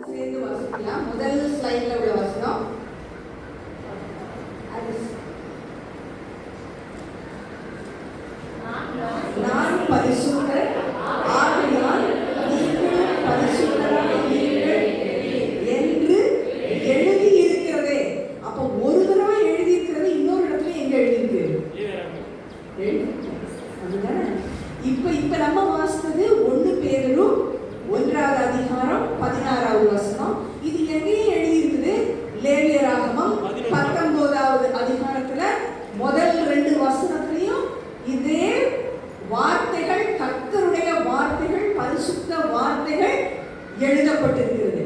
சேர்ந்து வாசிக்கலாம். முதல் ஸ்லைட்ல உள்ள வசனம், நான் பரிசுத்தர் ஆகையால் நீங்களும் பரிசுத்தராயிருங்கள் என்று எழுதி இருக்கிறதே. அப்ப ஒரு தடவை எழுதி இருக்கிறது, இன்னொரு இடத்துல எங்க எழுதிருக்கு? இப்ப நம்ம வாசித்தது 1 பேதுரு 1வது அதிகாரம் 16வது வசனம். இது எங்கேயும் எழுதி இருக்குது? லேவியராகமம் 19வது அதிகாரத்துல முதல் 2 வசனத்திலையும் இதே வார்த்தைகள், கர்த்தருடைய வார்த்தைகள், பரிசுத்த வார்த்தைகள் எழுதப்பட்டிருக்கிறது.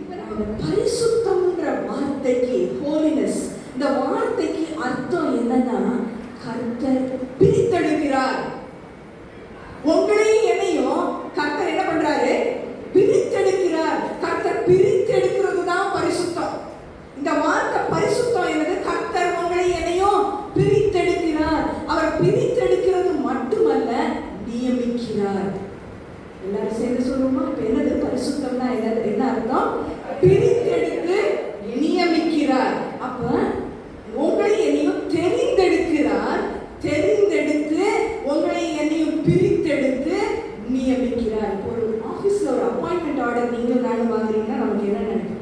இப்ப நம்ம பரிசுத்தம்ன்ற வார்த்தைக்கு, ஹோலினஸ், இந்த வார்த்தைக்கு அர்த்தம் என்னன்னா, கர்த்தர் பிரித்தெடுக்கிறார். உங்களையும் என்னையும் கர்த்தர் என்ன பண்றாரு? பிரித்தெடுக்கிறார். கர்த்தர் பிரித்தெடுக்கிறது தான் பரிசுத்தம். இந்த வார்த்தை பரிசுத்தம் என்னது? கர்த்தர் உங்களை என்னையும் பிரித்தெடுக்கிறார். அவர் பிரித்தெடுக்கிறது மட்டுமல்ல, நியமிக்கிறார். எல்லாரும் சேர்ந்து சொல்லுவோமா? இப்ப என்னது பரிசுத்தம்னா? என்ன அர்த்தம்? பிரித்தெடுத்து நியமிக்கிறார். அப்ப உங்களை என்னையும் தெரிந்தெடுக்கிறார். தெரிந்தெடுத்து உங்களை என்னையும் பிரித்தெடுத்து நியமிக்கிறார். இப்போ ஒரு ஆபீஸ்ல ஒரு அப்பாயின்மெண்ட் ஆர்டர் நீங்க நானும் வாங்குறீங்கன்னா நமக்கு என்ன நினைக்கும்?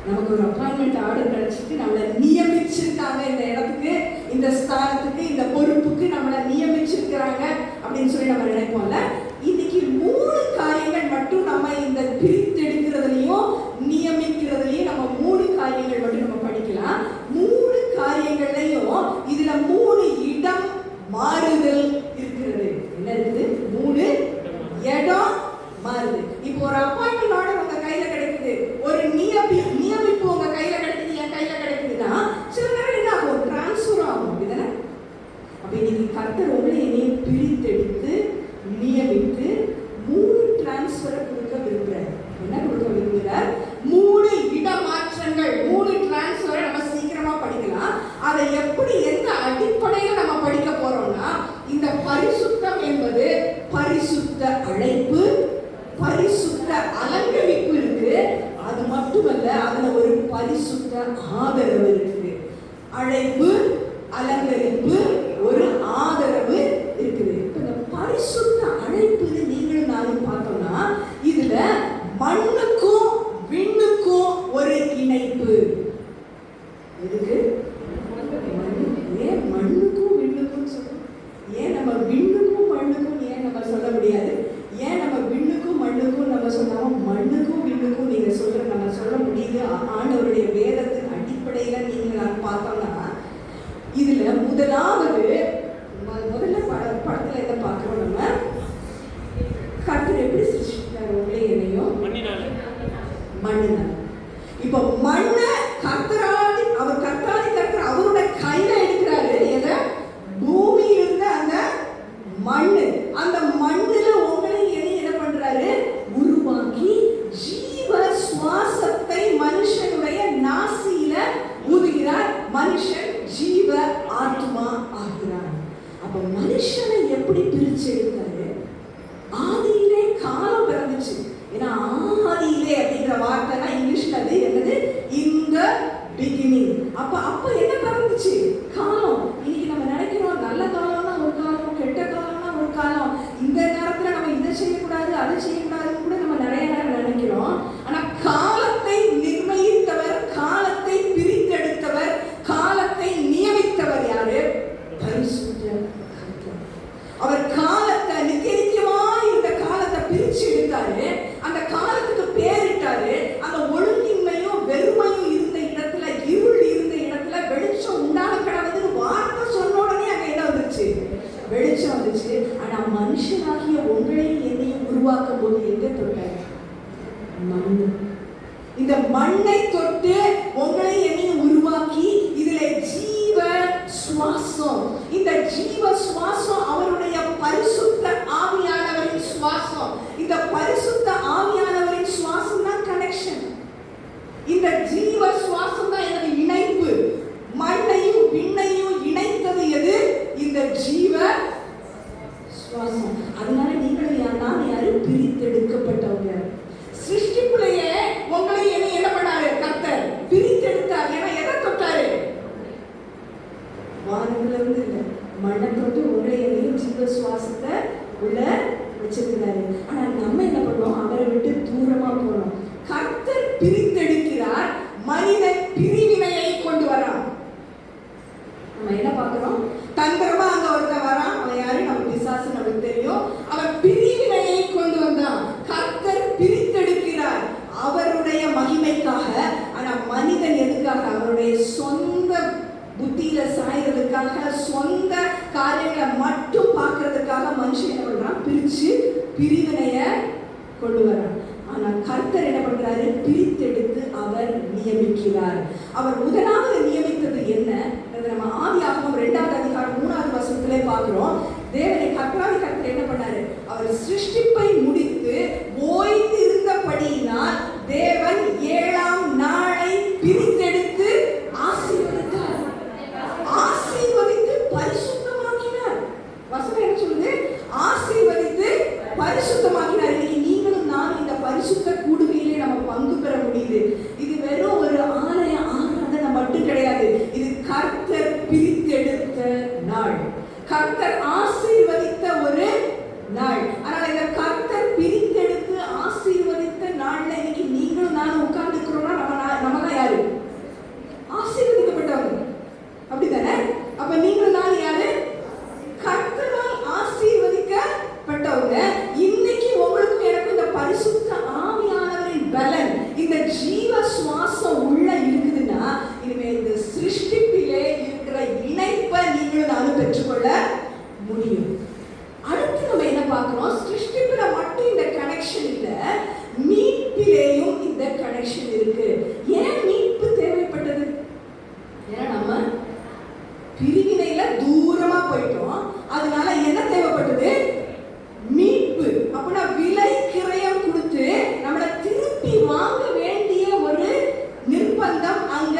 நமக்கு ஒரு அப்பாயின்மெண்ட் ஆர்டர் கிடைச்சிட்டு நம்மளை நியமிச்சிருக்காங்க, இந்த இடத்துக்கு, இந்த ஸ்தானத்துக்கு, இந்த பொறுப்புக்கு நம்மளை நியமிச்சிருக்கிறாங்க அப்படின்னு சொல்லி நம்ம நினைப்போம்ல. இன்னைக்கு 3 காரியங்கள் மட்டும் நம்ம இந்த பிரித்தெடுக்கிறதுலையும் நியமிக்கிறதுலையும் நம்ம 3 காரியங்கள் மட்டும் நம்ம படிக்கலாம். 3 காரியங்கள்லையும் இதுல 3 இடம் மாறுதல் இருக்கிறது. என்ன இருக்குது? 3 இடம் மாறுது. இப்போ ஒரு அப்பாயின்மெண்ட் ஆர்டர் உங்க கையில கிடைக்குது, ஒரு நியமிப்பு உங்க கையில கிடைக்குது, என் கையில கிடைக்குதுன்னா சில நேரம் என்ன ஆகும்? டிரான்ஸ்ஃபர் ஆகும். அப்படிதானே? அப்ப இன்னைக்கு கர்த்தர் உங்களை என்னையும் பிரித்தெடுத்து நியமித்து 3 டிரான்ஸ்ஃபரை கொடுக்க விரும்புறார். என்ன கொடுக்க விரும்புகிறார்? 3 இடமாற்றங்கள், 3 டிரான்ஸ்ஃபரை நம்ம சீக்கிரமா படிக்கலாம். அதை எப்படி, எந்த அடிப்படையில் நம்ம படிக்க போறோம்னா, இந்த பரிசுத்தம் என்பது பரிசுத்த அழைப்பு, பரிசுத்த அலங்கரிப்பு இருக்கு. அது மட்டுமல்ல, அதுல ஒரு பரிசுத்த ஆதரவு இருக்கு. அழைப்பு, அலங்கரிப்பு, ஒரு ஆதரவு இருக்குது. இந்த பரிசுத்த அழைப்பு நீங்களும் நானும் பார்த்தோம்னா, இதுல மண்ணுக்கும் விண்ணுக்கும் ஒரு இணைப்பு. எதுக்கு? ஏன் மண்ணுக்கும் விண்ணுக்கும் சொல்றோம்? ஏன் நம்ம விண்ணுக்கும் மண்ணுக்கும் ஏன் நம்ம சொல்ல முடியாது? ஏன் நம்ம விண்ணுக்கும் மண்ணுக்கும் நம்ம சொல்லாம மண்ணுக்கும் விண்ணுக்கும் நீங்க சொல்ற நம்ம சொல்ல முடியுது? ஆண்டவருடைய வேதத்தின் அடிப்படையில நீங்க நான் பார்த்தோம்னா, இதுல முதல்ல படத்துல என்ன பார்க்கிறோம்? நம்ம கர்த்தர் எப்படி சிருஷ்டித்தார் உங்களை என்னையும்? மண்ணினால. இப்ப மண்ணை கர்த்தராதி, அவர் கர்த்தாதி கர்த்தர் அவருடைய கையில எடுக்கிறாரு. எதை? பூமியிலிருந்து அந்த மண்ணு. அந்த மண்ணுல உங்களை என்ன பண்றாரு? உருவாக்கி ஜீவ சுவாசத்தை மனுஷனுடைய நாசியில ஊதுகிறார். மனுஷன் ஜீவ ஆத்மா ஆகிறார். அப்ப மனுஷனை எப்படி பிரிச்சு எடுத்தாரு? ஆதியிலே காலம் பிறந்துச்சு. ஏன்னா ஆதியிலே அப்படிங்கிற வார்த்தைனா இங்கிலீஷ்ல அது என்னது? இந்த பிகினிங். அப்ப என்ன பிறந்துச்சு? காலம். இன்னைக்கு நம்ம நினைக்கிறோம் நல்ல காலம்னா ஒரு காலம், கெட்ட காலம்னா ஒரு காலம், இந்த நேரத்துல நம்ம இதை செய்யக்கூடாது அதை செய்யக்கூடாதுன்னு கூட நம்ம நிறைய நேரம் நினைக்கிறோம். ஆனா காலத்தை நிர்ணயித்தவர், காலத்தை பிரித்தெடுத்தவர், காலத்தை நியமித்தவர் யாரு? பரிசுத்த கர்த்தர். அவர் காலத்தை நித்தியமா இந்த காலத்தை பிரிச்சு எடுத்தாரு. அந்த காலத்துக்கு பேரிட்டாரு. அந்த ஒழுங்கின்மையும் வெறுமையும் இருந்த இடத்துல, இருள் இருந்த இடத்துல வெளிச்சம் உண்டான கடவுள்னு வார்த்தை சொன்ன உடனே அங்க என்ன வந்துருச்சு? வெளிச்சம் வந்துச்சு. ஆனா மனுஷனாகிய உங்களையும் என்னையும் உருவாக்கும் போது எங்க தொட்டாரு? மண்ணு. இந்த மண்ணை தொட்டு உங்களை என்னையும் உருவாக்கி இதுல ஜீவ சுவாசம். இந்த ஜீவ சுவாசம் அவருடைய பரிசுத்த ஆவியானவரின் சுவாசம். இந்த பரிசுத்த ஆவியானவரின் சுவாசம் தான் கனெக்ஷன். இந்த ஜீவ சுவாசம் தான் எனக்கு இணைப்பு. மண்ணையும் விண்ணையும் இணைத்தது எது? இந்த ஜீவ சுவாசம். அதனால நீங்களும் நான் யாரு? பிரித்தெடுக்கப்பட்டவங்க. பிரித்தெடுக்கிறார் அவருடைய மகிமைக்காக. ஆனா மனிதன் எதுக்காக? அவருடைய சொந்த புத்தியில சாயறதுக்காக, சொந்த காரியங்களை மட்டும் பார்க்கறதுக்காக மனுஷன் என்ன பண்றான்? பிரிச்சு பிரிவினைய கொண்டு வரான். ஆனா கர்த்தர் என்ன பண்றாரு? பிரித்தெடுத்து அவர் நியமிக்கிறார். அவர் முதலாவது நியமித்தது என்ன? நம்ம ஆதியாகமம் 2வது அதிகாரம் 3வது வசனத்திலே பார்க்கிறோம். தேவனை கர்த்தர் என்ன பண்ணாரு? அவர் சிருஷ்டிப்பை முடித்து ஓய்ந்து இருந்தபடியினால் தேவன் 7ஆம் நாளை பிரித்தெடுத்து ஆசீர்வதித்தார். ஆசீர்வதித்து பரிசுத்தமாக்கினார். வசனம் என்ன சொல்லுது? ஆசீர்வதித்து பரிசுத்தமாக்கினார். இன்னைக்கு நீங்களும் நான் இந்த பரிசுத்த கூடுகையிலே நம்ம பங்கு பெற முடியுது. இது வெறும் ஒரு ஆலய ஆராதனை மட்டும் கிடையாது. இது கர்த்தர் பிரித்தெடுத்த நாள், கர்த்தர் ஆசீர்வதித்த ஒரு நாள். ஆனால் இந்த கர்த்தர் பிரித்தெடுத்து ஆசீர்வதித்த நாள்ல இன்னைக்கு நீங்களும் நானும் உட்கார்ந்துக்கிறோம்னா நம்ம யாரு? ஆசீர்வதிக்கப்பட்டவங்க. அப்படித்தானே? அப்ப நீங்களும் நான் யாரு? கர்த்தரால் ஆசீர்வதிக்கப்பட்டவங்க. இன்னைக்கு உங்களுக்கும் எனக்கும் இந்த பரிசுத்த ஆவியானவரின் பலன், இந்த ஜீவ சுவாசம் உள்ள இருக்குதுன்னா இனிமே இந்த சிருஷ்டிப்பிலே இருக்கிற இணைப்பை நீங்களும் நானும் பெற்றுக்கொள்ள முடியும். அடுத்து நம்ம என்ன பார்க்கிறோம்? சிருஷ்டிப்பில மட்டும் இந்த கனெக்ஷன் இல்ல, மீட்பிலேயும் இந்த கனெக்ஷன் இருக்கு. ஏன் மீட்பு தேவைப்பட்டது? ஏன்னா நம்ம பிரிவினையில தூரமா போயிட்டோம். அதனால என்ன தேவைப்பட்டது? மீட்பு. அப்படின்னா விலை கிரயம் கொடுத்து நம்மளை திருப்பி வாங்க வேண்டிய ஒரு நிர்பந்தம் அங்க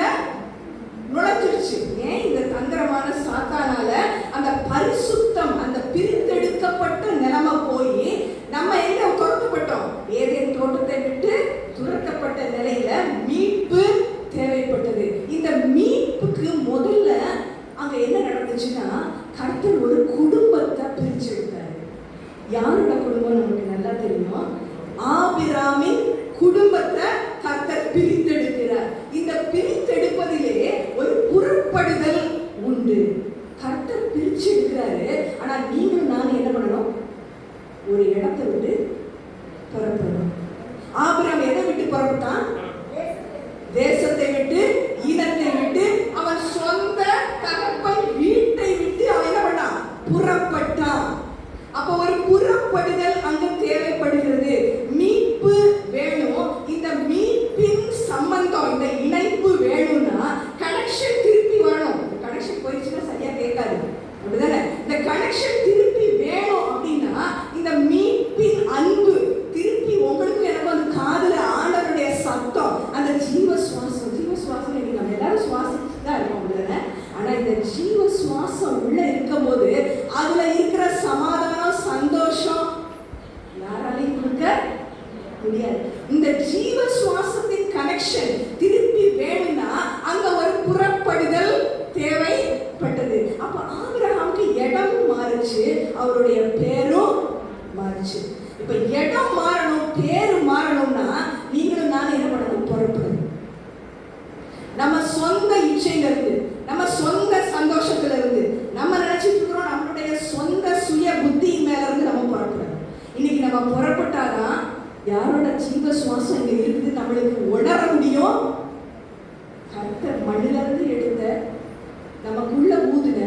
நுழைஞ்சிருச்சு. ஏன்? இந்த தந்திரமான சாத்தானால அந்த பரிசுத்தம், அந்த பிரித்தெடுக்கப்பட்ட நிலைமை போய் நம்ம எங்க துரத்தப்பட்டோம்? ஏதேன் தோட்டத்தை விட்டு துரத்தப்பட்ட நிலையில மீட்பு தேவைப்பட்டது. இந்த மீட்புக்கு முதல்ல அங்க என்ன நடந்துச்சுன்னா, கர்த்தர் ஒரு குடும்பத்தை பிரிச்செடுத்தாரு. யாரோட குடும்பம் நமக்கு நல்லா தெரியும். ஆபிராமின் குடும்பத்தை கர்த்தர் பிரித்தெடுக்கிறார். இந்த பிரித்தெடுப்பதிலே ஒரு புறப்படுதல் உண்டு. கர்த்தர் பிரிச்சு எடுக்கிறாரு. ஆனா நீங்களும் நானும் என்ன பண்ணணும்? ஒரு இடத்தை விட்டு புறப்படணும். ஆபிராம் எதை விட்டு புறப்பட்டான்? தேசத்தை விட்டு, இனத்தை விட்டு, அவன் சொந்த தகப்பன் வீட்டை விட்டு அவன் என்ன பண்ணான்? புறப்பட்டான். அப்ப ஒரு புறப்படுதல் அங்கு தேவைப்படுகிறது. மீட்பு வேணும். இந்த மீட்பின் சம்பந்தம், இந்த இணைப்பு வேணும்னா கனெக்ஷன் திருப்பி வேணும். கனெக்ஷன் போயிடுச்சுன்னா சரியா கேட்காது, அப்படிதானே? இந்த கனெக்ஷன் திருப்பி வேணும் அப்படின்னா இந்த மீட்பின் அன்பு திருப்பி உங்களுக்கும் எனக்கும் அந்த காதுல ஆண்டவருடைய சத்தம், அந்த ஜீவ சுவாசம். ஜீவ சுவாசம் இன்னைக்கு நம்ம எல்லாரும் சுவாசிச்சு தான் இருக்கோம், அப்படிதானே? ஆனா இந்த ஜீவ சுவாசம் உள்ள இருக்கும் போது அதுல இருக்கிற சமாதானம், சந்தோஷம் யாராலையும் கொடுக்க முடியாது. இந்த ஜீவ சுவாசத்தின் கனெக்ஷன் திருப்பி வேணும்னா அங்க ஒரு புறப்படுதல் தேவைப்பட்டது. அப்ப ஆபிரகாமுக்கு இடமும் மாறுச்சு, அவருடைய பேரும் மாறுச்சு. இப்ப இடம் மாறணும், பேரு மாறணும்னா நீங்களும் நானும் என்ன பண்ணணும்? புறப்படணும். நம்ம சொந்த இச்சையில இருந்து, நம்ம சொந்த சந்தோஷத்துல இருந்து, நம்ம நினைச்சிட்டு இருக்கிறோம் நம்மளுடைய சொந்த சுய புத்தியின் மேல இருந்து நம்ம புறப்படணும். இன்னைக்கு நம்ம புறப்பட்டாதான் யாரோட ஜீவ சுவாசம் இங்க இருக்குது நம்மளுக்கு உணர முடியும். கர்த்தர் மண்ணில இருந்து எடுத்த நமக்குள்ள ஊதுன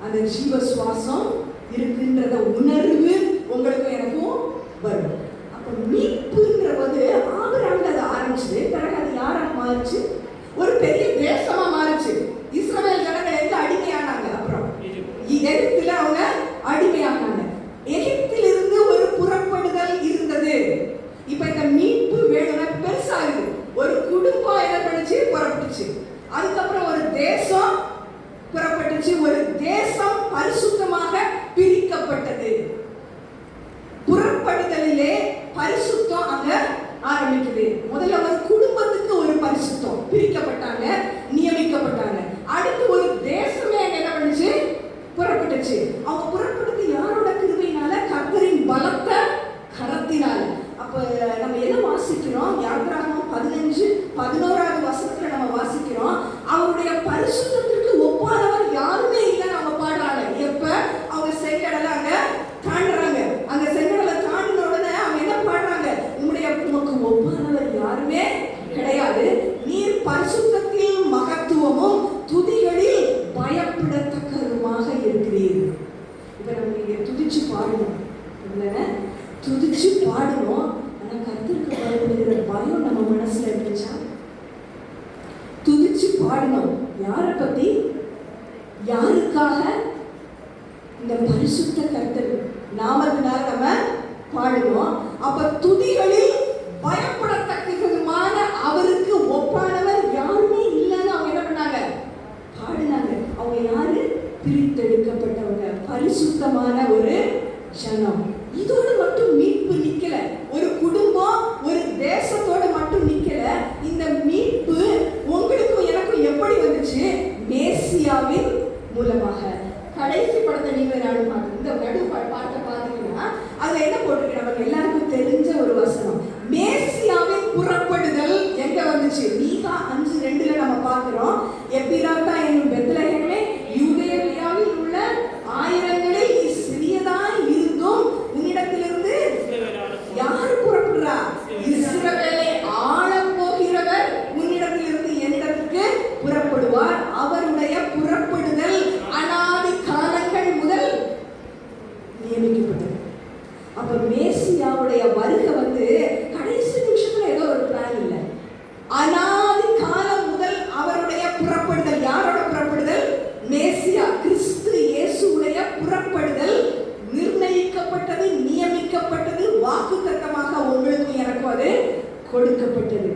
அந்த ஜீவ சுவாசம் இருக்குன்றத உணர்வு உங்களுக்கும் எனக்கும் வரும். அப்ப மீட்புன்ற போது ஆபிரகாம்ல அது ஆரம்பிச்சது. பிறகு அது யாரா மாறுச்சு? ஒரு பெரிய தேசமா மாறுச்சு. இஸ்ரவேல் ஜனங்கள் எங்க அடிமையானாங்க? அப்புறம் எகிப்துல அவங்க அடிமையானாங்க. எகிப்திலிருந்து ஒரு புறப்படுதல் இருந்தது. இப்ப இந்த மீட்பு வேணும்னா பெருசாகுது. ஒரு குடும்பம் என்ன பண்ணுச்சு? புறப்பட்டுச்சு. அதுக்கப்புறம் ஒரு தேசம் புறப்பட்டுச்சு. ஒரு தேசம் பரிசுத்தமாக பிரிக்கப்பட்டது. புறப்படுதலிலே பரிசுத்தம் அங்க ஆரம்பிக்குது. முதல்ல ஒரு குடும்பத்துக்கு ஒரு பரிசுத்தம், பிரிக்கப்பட்டாங்க, நியமிக்கப்பட்டாங்க. அடுத்து ஒரு தேசமே அங்க என்ன பண்ணுச்சு? புறப்பட்டுச்சு. அவங்க புறப்பட்டது யாரோட கிருபையினால? கர்த்தரின் பலத்த கரத்தினால. அப்ப நம்ம என்ன வாசிக்கிறோம்? யாத்திராகமம் 15:11 வசனத்துல நம்ம வாசிக்கிறோம், அவருடைய பரிசுத்தத்திற்கு ஒப்பானவர் யாருமே இல்லைன்னு அவங்க பாடுறாங்க. எப்ப அவங்க செங்கடலை அங்க தாண்டுறாங்க. அங்க செங்கடலை தாண்டின உடனே அவங்க என்ன பாடுறாங்க? உங்களுடைய யாருமே கிடையாது. நீர் பரிசுத்தத்தில் மகத்துவமும் துதிகளில் பயப்படத்தக்கதுமாக இருக்கிறீர். இப்ப நம்ம இங்க துதிச்சு பாடணும், துதிச்சு பாடணும். ஆனா கர்த்தருக்கு பயப்படுகிற பயம் நம்ம மனசுல இருந்துச்சா? துதிச்சு பாடணும். யாரை பத்தி, யாருக்காக? இந்த பரிசுத்த கர்த்தர் நாமத்தினால் நம்ம பாடுவோம். அப்ப துதிகளில் பயப்படத்தக்கதுமான அவருக்கு ஒப்பானவர் யாருமே இல்லைன்னு அவங்க என்ன பண்ணாங்க? பாடினாங்க. அவங்க யாரு? பிரித்தெடுக்கப்பட்டவங்க, பரிசுத்தமான ஒரு ஜனம். இதோடு மட்டும் மீட்பு நிக்கல. ஒரு குடும்பம், ஒரு தேசத்தோட மட்டும் நிக்கல. இந்த மீட்பு உங்களுக்கும் எனக்கும் எப்படி வந்துச்சு? மேசியாவின் மூலமாக. கடைசி படத்தை நீங்க நானும் பார்த்து இந்த நடு பாட்டை பார்த்தீங்கன்னா அதுல என்ன போட்டிருக்கு? நமக்கு எல்லாருக்கும் தெரிஞ்ச ஒரு வசனம். மேசியாவின் புறப்படுதல் எங்க வந்துச்சு? மீகா 5:2 நம்ம பார்க்கிறோம். எப்பிராத்தா என்னும் பெத்லகேமே யூதேயாவில் உள்ள ஆயிரங்களில் நீ சிறியதாய் இருந்தும் உன்னிடத்திலிருந்து யார் புறப்படுறா? இஸ்ரவேலை ஆளப் போகிறவர் உன்னிடத்திலிருந்து என்னிடத்துக்கு புறப்படுவார். அவருடைய புறப்படுதல் அநாதி காலங்கள் முதல் நியமிக்கப்பட்டது. அப்ப மேசியாவுடைய வருகை வந்து கடைசி நிமிஷத்துல ஏதோ ஒரு பிளான் இல்லை. அநாதி காலம் முதல் அவருடைய புறப்படுதல். யாரோட புறப்படுதல்? மேசியா கிறிஸ்து இயேசுடைய புறப்படுதல் நிர்ணயிக்கப்பட்டது, நியமிக்கப்பட்டது, வாக்குத்தத்தமாக உங்களுக்கும் எனக்கும் அது கொடுக்கப்பட்டது.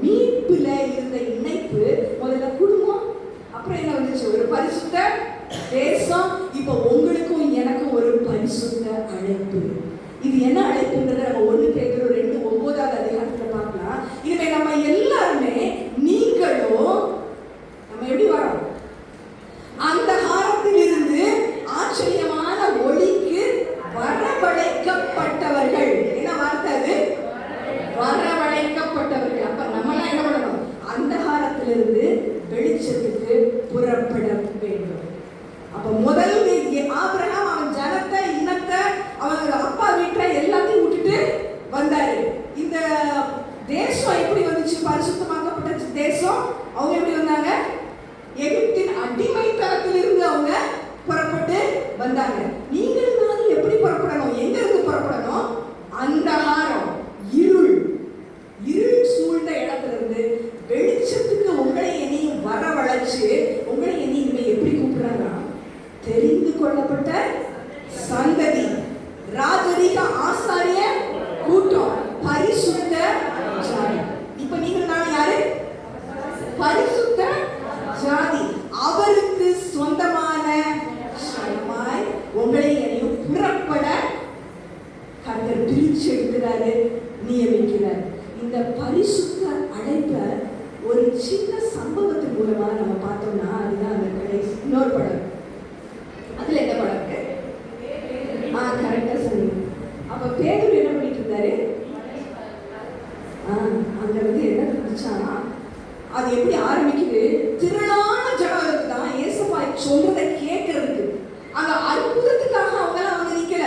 மீட்புல இருந்த இணைப்பு முதல்ல குடும்பம், அப்புறம் என்ன வந்துச்சு? ஒரு பரிசுத்த தேசம். இப்ப உங்களுக்கும் எனக்கும் ஒரு பரிசுத்த அழைப்பு. இது என்ன அழைப்புன்றத நம்ம 1 பேதுரு 2:9 பார்க்கலாம். இனிமே நம்ம எல்லாருமே, நீங்களும் நம்ம எப்படி வரோம்? அந்த காலத்தில் இருந்து ஆச்சரியமான ஒளிக்கு வரவழைக்கப்பட்டவர்கள். என்ன வார்த்தை அது? வரவழைக்கப்பட்டவர்கள். அப்ப நம்மளாம் என்ன பண்ணணும்? அந்த காலத்திலிருந்து வெளிச்சத்துக்கு புறப்பட வேண்டும். அப்ப முதல் ஆபிரகாம் அவன் ஜனத்தை, இனத்தை, அவன் அப்பா வீட்டை எல்லாத்தையும் விட்டுட்டு வந்தாரு. இந்த தேசம் எப்படி வந்துச்சு? பரிசுத்தமாக்கப்பட்ட தேசம். அவங்க எப்படி வந்தாங்க? எகிப்தின் அடிமைத்தனத்திலிருந்து அவங்க புறப்பட்டு வந்தாங்க. நீங்கள் நானும் எப்படி புறப்படணும்? எங்க இருந்து புறப்படணும்? அந்தகாரம், இருள் சூழ்ந்த இடத்துல இருந்து வெளிச்சத்துக்கு உங்களை என்னையும் வரவழைச்சு, உங்களை என்னையும் எப்படி கூப்பிடுறாங்க? தெரிந்து கொள்ளப்பட்ட சந்ததி, ராஜரீக ஆசாரிய கூட்டம், பரிசுத்த ஜாதி. இப்ப நீங்க நான் யாரு? பரிசுத்த ஜாதி. அவருக்கு சொந்தமான சனமாய் உங்களை என்னையும் புறப்பட கர்த்தர் பிரிச்சு எடுக்கிறாரு, நியமிக்கிறார். இந்த பரிசுத்த அழைப்பை ஒரு சின்ன சம்பவத்தின் மூலமா நம்ம பார்த்தோம்னா அதுதான் அந்த கடைசி இன்னொரு படம். அதுல என்ன படம் இருக்கு? கரெக்டா சொன்னீங்க. அப்ப பேதுரு என்ன பண்ணிட்டு இருந்தாரு? அங்க வந்து என்ன இருந்துச்சா, அது எப்படி ஆரம்பிக்குது? திரளான ஜனங்களுக்கு தான் இயேசுப்பா சொல்றதை கேட்கறதுக்கு. அந்த அற்புதத்துக்காக அவங்க நிக்கல.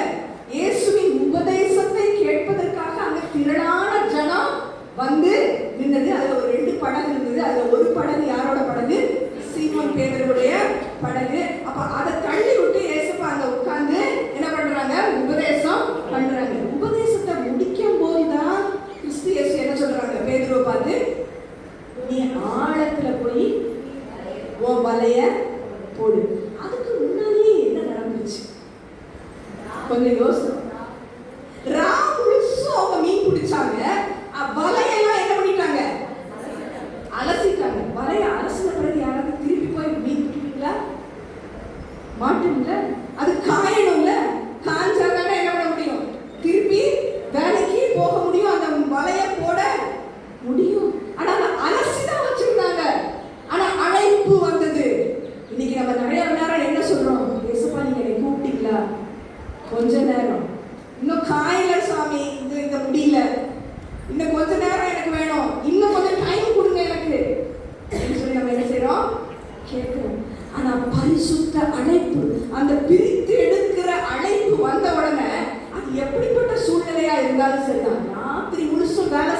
இயேசுவின் உபதேசத்தை கேட்பதற்காக அங்க திரளான ஜனம் வந்து நின்னது. அதுல ஒரு 2 படகு இருந்தது. அதுல ஒரு படகு யாரோட படகு? சீமோன் பேதுருவுடைய படகு. அப்ப அதை தள்ளி விட்டு இயேசுப்பா அங்க உட்கார்ந்து என்ன பண்றாங்க? உபதேசம் பண்றாங்க. உபதேசத்தை முடிக்கும் போதுதான் கிறிஸ்து இயேசு என்ன சொல்றாங்க? பேதுருவை பார்த்து, நீ ஆழத்துல போய் உன் வலைய போடு. அதுக்கு முன்னாடியே என்ன நடந்துச்சு? கொஞ்சம் யோசனை. அவங்க மீன் பிடிச்சாங்க. வலையெல்லாம் என்ன பண்ணிட்டாங்க? அலசிட்டாங்க. வலைய அலசின பிறகு யாராவது திருப்பி போய் மீன் பிடிப்பீங்களா? மாட்டீங்களா? அது காயணும்ல. காஞ்சாதானே என்ன பண்ண முடியும்? திருப்பி வேலைக்கு போக முடியும், அந்த வலைய போட முடியும். ஆனா அலசிதான் வச்சிருந்தாங்க. ஆனா அழைப்பு வந்தது.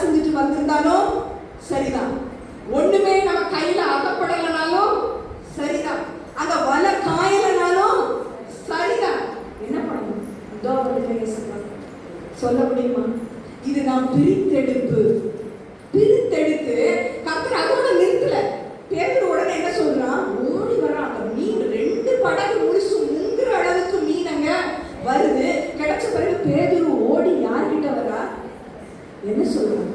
செஞ்சுட்டு வந்திருந்தாலும் சரிதான், ஒண்ணுமே நம்ம கையில அகப்படலனாலும் சரிதான், அந்த வலை காயலனாலும் சரிதான், என்ன பண்ணணும்? இதோ அவருடைய சொல்ல முடியுமா? இது நாம் பிரித்தெடுப்பு. பிரித்தெடுத்து கர்த்தர் அதோட நிறுத்தல. பேதுரு உடனே என்ன சொல்றான்? ஓடி வரான். அந்த மீன் 2 படகு முழுசு முங்குற அளவுக்கு மீன் அங்க வருது. கிடைச்ச பிறகு பேதுரு ஓடி யார்கிட்ட வரா? என்ன சொல்றான்?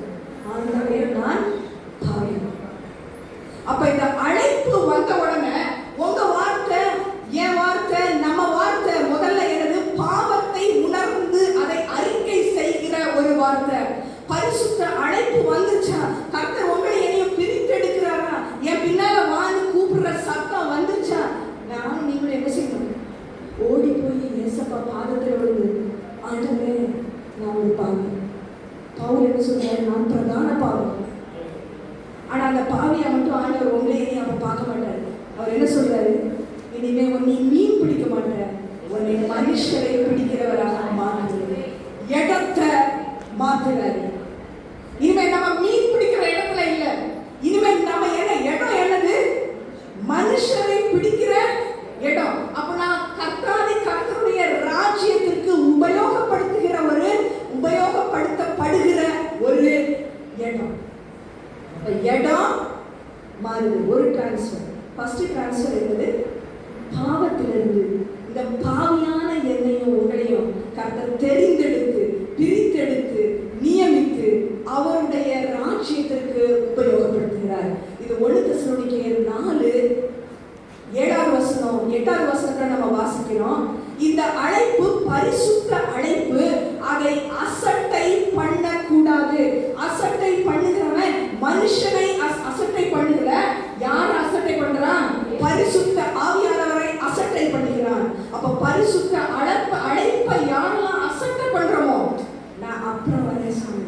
ஆண்டவரே, நான் பாவி. அப்ப இந்த அழைப்பு வந்த உடனே உங்க வார்த்தை, என் வார்த்தை, நம்ம வார்த்தை முதல்ல என்னது? பாவத்தை உணர்ந்து அதை அறிக்கை செய்கிற ஒரு வார்த்தை. பரிசுத்த அழைப்பு வந்துச்சா? கர்த்தர் உங்களை என்னையும் பிரித்தெடுக்கிறாரா? என் பின்னால வான்னு கூப்பிடுற சத்தம் வந்துச்சா? நானும் நீங்களும் என்ன செய்யணும்? ஓடி போய் இயேசப்பா பாதத்தில் விழுந்து, ஆண்டவரே, நான் ஒரு பாவி. பவுல் என்ன சொல்றாரு? நான் பிரதான பாவி. ஆனா அந்த பாவியை மட்டும் ஆண்டவர் உங்களை என்னையும் அப்ப பார்க்க மாட்டாரு. அவர் என்ன சொல்றாரு? இனிமே உன்னை மீன் பிடிக்க மாட்டேன், உன்னை மனுஷரை பிடிக்கிறவராக மாற்றுறது. இடத்தை மாற்றுறாரு. இனிமே நம்ம மீன் பிடிக்கிற இடத்துல இல்ல, இனிமே நம்ம என்ன இடம்? என்னது? மனுஷரை பிடிக்கிற இடம். அப்ப நான் கர்த்தருடைய ராஜ்யத்திற்கு உபயோகப்படுத்தப்படுகிற ஒரு இடம். இடம் மாறுது. ஒரு டிரான்ஸ்ஃபர். ஃபர்ஸ்ட் டிரான்ஸ்ஃபர் என்பது பாவத்திலிருந்து இந்த பாவியான என்னையும் உங்களையும் கர்த்தர் தெரிந்தெடுத்து பிரித்தெடுத்து நியமித்து அவருடைய ராஜ்யத்திற்கு உபயோகப்படுத்துகிறார். இது 1 தெசலோனிக்கேயர் 4:7 8 வசனத்தை நம்ம வாசிக்கிறோம். இந்த அழைப்பு பரிசுத்த அழைப்பு. அதை அசட்டை பண்ணக்கூடாது. அசட்டை பண்ணுகிறவன் மனுஷனை அசட்டை பண்ணுகிற. யார் அசட்டை பண்றான்? பரிசுத்த ஆவியானவரை அசட்டை பண்ணுகிறான். அப்ப பரிசுத்த அழைப்பை யாரெல்லாம் அசட்டை பண்றோமோ, நான் அப்புறம் வரேன் சாமி,